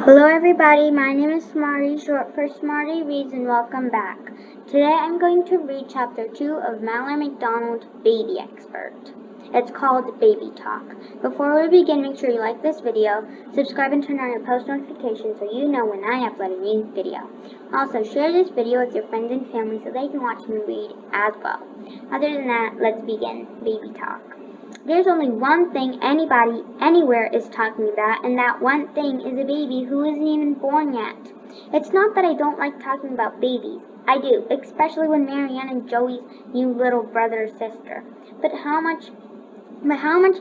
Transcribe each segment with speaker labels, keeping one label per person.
Speaker 1: Hello everybody, my name is Smarty, short for Smarty Reads, and welcome back. Today I'm going to read Chapter 2 of Mallory McDonald, Baby Expert. It's called Baby Talk. Before we begin, make sure you like this video, subscribe and turn on your post notifications so you know when I upload a new video. Also, share this video with your friends and family so they can watch me read as well. Other than that, let's begin Baby Talk. There's only one thing anybody, anywhere is talking about, and that one thing is a baby who isn't even born yet. It's not that I don't like talking about babies. I do, especially when Marianne and Joey's new little brother or sister. But how much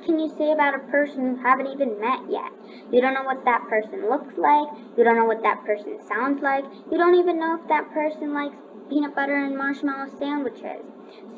Speaker 1: can you say about a person you haven't even met yet? You don't know what that person looks like. You don't know what that person sounds like. You don't even know if that person likes peanut butter and marshmallow sandwiches.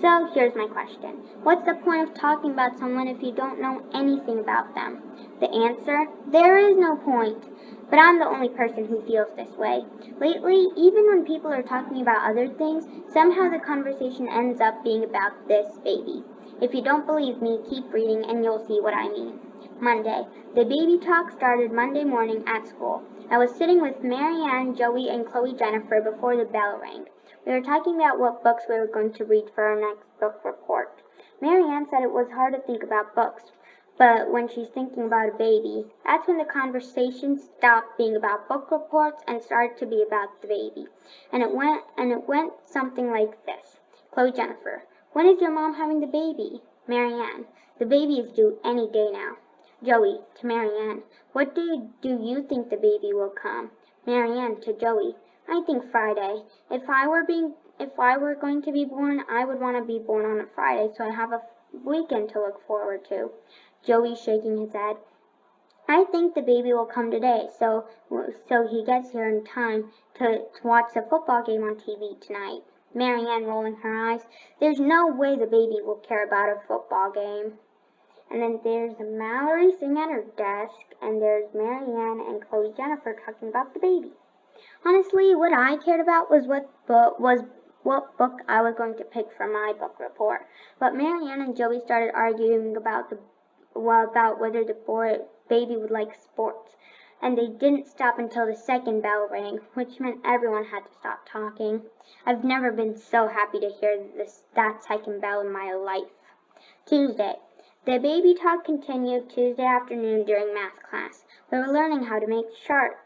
Speaker 1: So here's my question. What's the point of talking about someone if you don't know anything about them? The answer? There is no point. But I'm the only person who feels this way. Lately, even when people are talking about other things, somehow the conversation ends up being about this baby. If you don't believe me, keep reading and you'll see what I mean. Monday. The baby talk started Monday morning at school. I was sitting with Marianne, Joey, and Chloe Jennifer before the bell rang. We were talking about what books we were going to read for our next book report. Marianne said it was hard to think about books, but when she's thinking about a baby, that's when the conversation stopped being about book reports and started to be about the baby. And it went something like this. Chloe Jennifer. When is your mom having the baby? Marianne. The baby is due any day now. Joey to Marianne. What day do you think the baby will come? Marianne to Joey. I think Friday. If I were going to be born, I would want to be born on a Friday so I have a weekend to look forward to. Joey shaking his head. I think the baby will come today, so he gets here in time to watch the football game on TV tonight. Marianne rolling her eyes. There's no way the baby will care about a football game. And then there's Mallory sitting at her desk, and there's Marianne and Chloe Jennifer talking about the baby. Honestly, what I cared about was what book I was going to pick for my book report. But Marianne and Joey started arguing about whether the baby would like sports. And they didn't stop until the second bell rang, which meant everyone had to stop talking. I've never been so happy to hear that second bell in my life. Tuesday. The baby talk continued Tuesday afternoon during math class. We were learning how to make charts.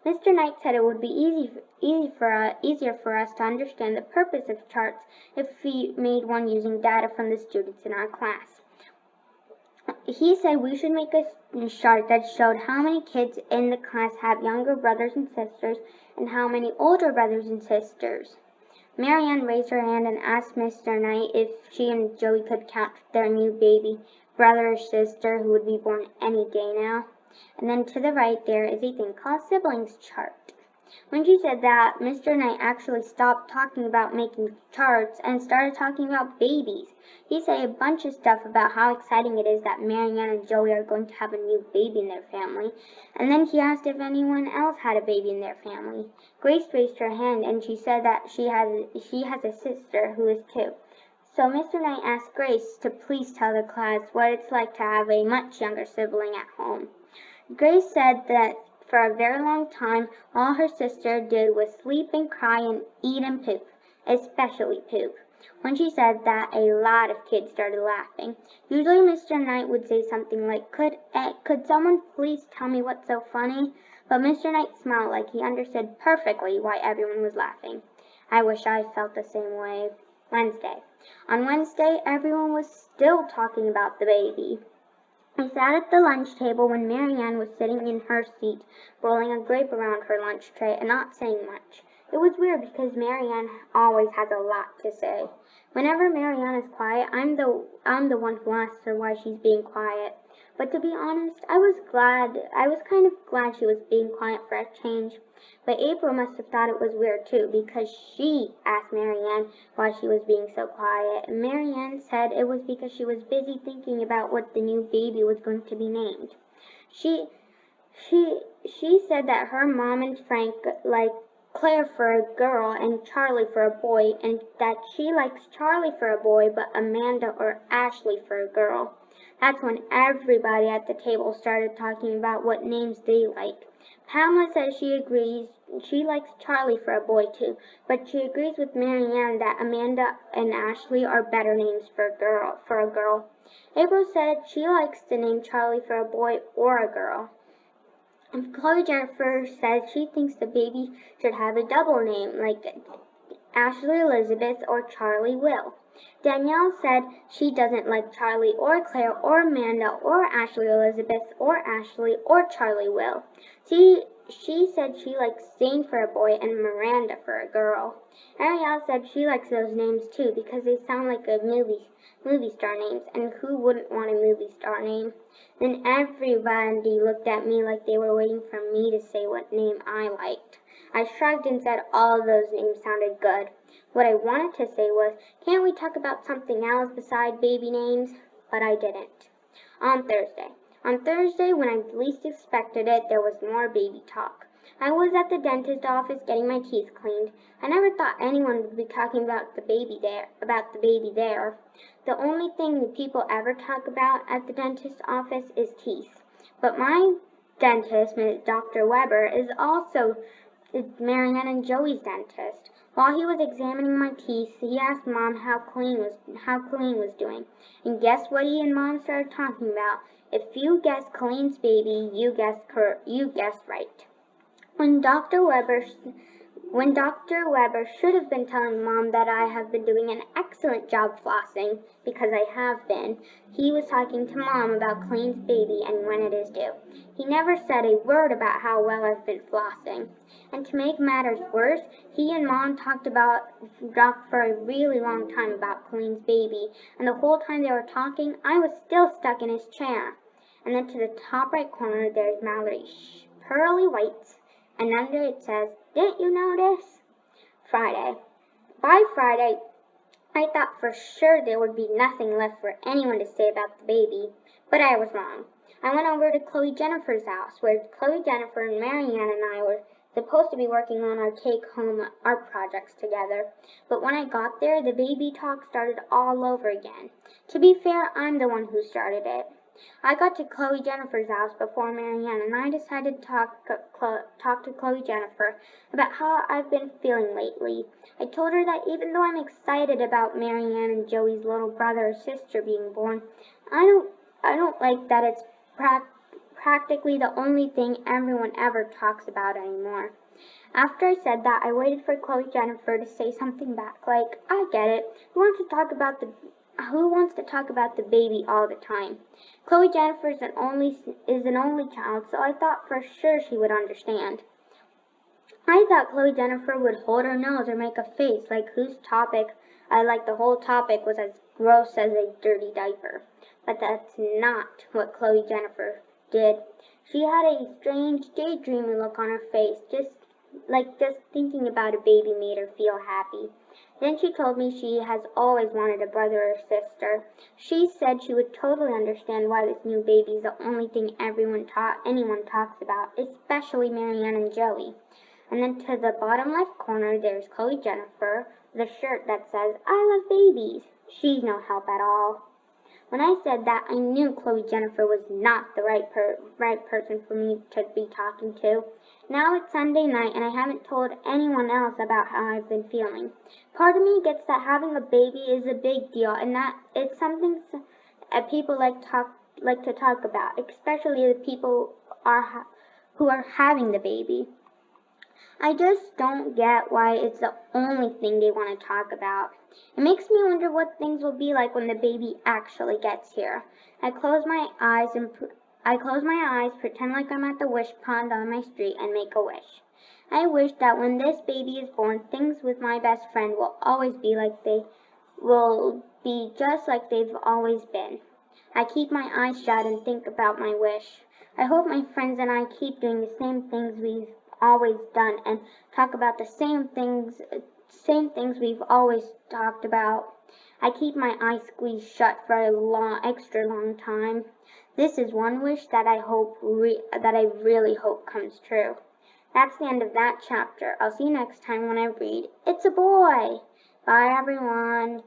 Speaker 1: Mr. Knight said it would be easier for us to understand the purpose of charts if we made one using data from the students in our class. He said we should make a chart that showed how many kids in the class have younger brothers and sisters and how many older brothers and sisters. Marianne raised her hand and asked Mr. Knight if she and Joey could count their new baby brother or sister who would be born any day now. And then to the right there is a thing called siblings chart. When she said that, Mr. Knight actually stopped talking about making charts and started talking about babies. He said a bunch of stuff about how exciting it is that Marianne and Joey are going to have a new baby in their family. And then he asked if anyone else had a baby in their family. Grace raised her hand and she said that she has a sister who is 2. So Mr. Knight asked Grace to please tell the class what it's like to have a much younger sibling at home. Grace said that for a very long time, all her sister did was sleep and cry and eat and poop, especially poop. When she said that, a lot of kids started laughing. Usually Mr. Knight would say something like, could someone please tell me what's so funny? But Mr. Knight smiled like he understood perfectly why everyone was laughing. I wish I felt the same way. Wednesday. On Wednesday, everyone was still talking about the baby. We sat at the lunch table when Marianne was sitting in her seat, rolling a grape around her lunch tray and not saying much. It was weird because Marianne always has a lot to say. Whenever Marianne is quiet, I'm the one who asks her why she's being quiet. But to be honest, I was kind of glad she was being quiet for a change. But April must have thought it was weird too, because she asked Marianne why she was being so quiet, and Marianne said it was because she was busy thinking about what the new baby was going to be named. She said that her mom and Frank like Claire for a girl and Charlie for a boy, and that she likes Charlie for a boy but Amanda or Ashley for a girl. That's when everybody at the table started talking about what names they like. Pamela says she agrees she likes Charlie for a boy too, but she agrees with Marianne that Amanda and Ashley are better names for a girl. April said she likes the name Charlie for a boy or a girl. And Chloe Jennifer says she thinks the baby should have a double name, like Ashley Elizabeth or Charlie Will. Danielle said she doesn't like Charlie or Claire or Amanda or Ashley Elizabeth or Ashley or Charlie Will. She said she likes Zane for a boy and Miranda for a girl. Ariel said she likes those names too because they sound like a movie star names, and who wouldn't want a movie star name? Then everybody looked at me like they were waiting for me to say what name I liked. I shrugged and said all those names sounded good. What I wanted to say was, can't we talk about something else beside baby names? But I didn't. On Thursday, when I least expected it, there was more baby talk. I was at the dentist office getting my teeth cleaned. I never thought anyone would be talking about the baby there. The only thing that people ever talk about at the dentist office is teeth. But my dentist, Dr. Weber, is also Marianne and Joey's dentist. While he was examining my teeth, he asked Mom how Colleen was doing. And guess what he and Mom started talking about? If you guessed Colleen's baby, you guessed right. When Dr. Weber should have been telling Mom that I have been doing an excellent job flossing, because I have been, he was talking to Mom about Colleen's baby and when it is due. He never said a word about how well I've been flossing. And to make matters worse, he and Mom talked for a really long time about Colleen's baby, and the whole time they were talking, I was still stuck in his chair. And then to the top right corner, there's Mallory's pearly whites, and under it says, "Didn't you notice?" Friday. By Friday, I thought for sure there would be nothing left for anyone to say about the baby, but I was wrong. I went over to Chloe Jennifer's house, where Chloe Jennifer and Marianne and I were supposed to be working on our take-home art projects together. But when I got there, the baby talk started all over again. To be fair, I'm the one who started it. I got to Chloe Jennifer's house before Marianne, and I decided to talk to Chloe Jennifer about how I've been feeling lately. I told her that even though I'm excited about Marianne and Joey's little brother or sister being born, I don't like that it's practically the only thing everyone ever talks about anymore. After I said that, I waited for Chloe Jennifer to say something back, like, I get it. Who wants to talk about the baby all the time? Chloe Jennifer is an only child, so I thought for sure she would understand. I thought Chloe Jennifer would hold her nose or make a face like the whole topic was as gross as a dirty diaper. But that's not what Chloe Jennifer did. She had a strange, daydreamy look on her face, just thinking about a baby made her feel happy. Then she told me she has always wanted a brother or sister. She said she would totally understand why this new baby is the only thing anyone talks about, especially Marianne and Joey. And then to the bottom left corner, there's Chloe Jennifer with a shirt that says, I love babies. She's no help at all. When I said that, I knew Chloe Jennifer was not the right person for me to be talking to. Now it's Sunday night, and I haven't told anyone else about how I've been feeling. Part of me gets that having a baby is a big deal, and that it's something people like to talk about, especially the people who are having the baby. I just don't get why it's the only thing they want to talk about. It makes me wonder what things will be like when the baby actually gets here. I close my eyes, pretend like I'm at the wish pond on my street, and make a wish. I wish that when this baby is born, things with my best friend will be just like they've always been. I keep my eyes shut and think about my wish. I hope my friends and I keep doing the same things we've always done and talk about the same things we've always talked about. I keep my eyes squeezed shut for a extra long time. This is one wish that I really hope comes true. That's the end of that chapter. I'll see you next time when I read It's a Boy. Bye, everyone.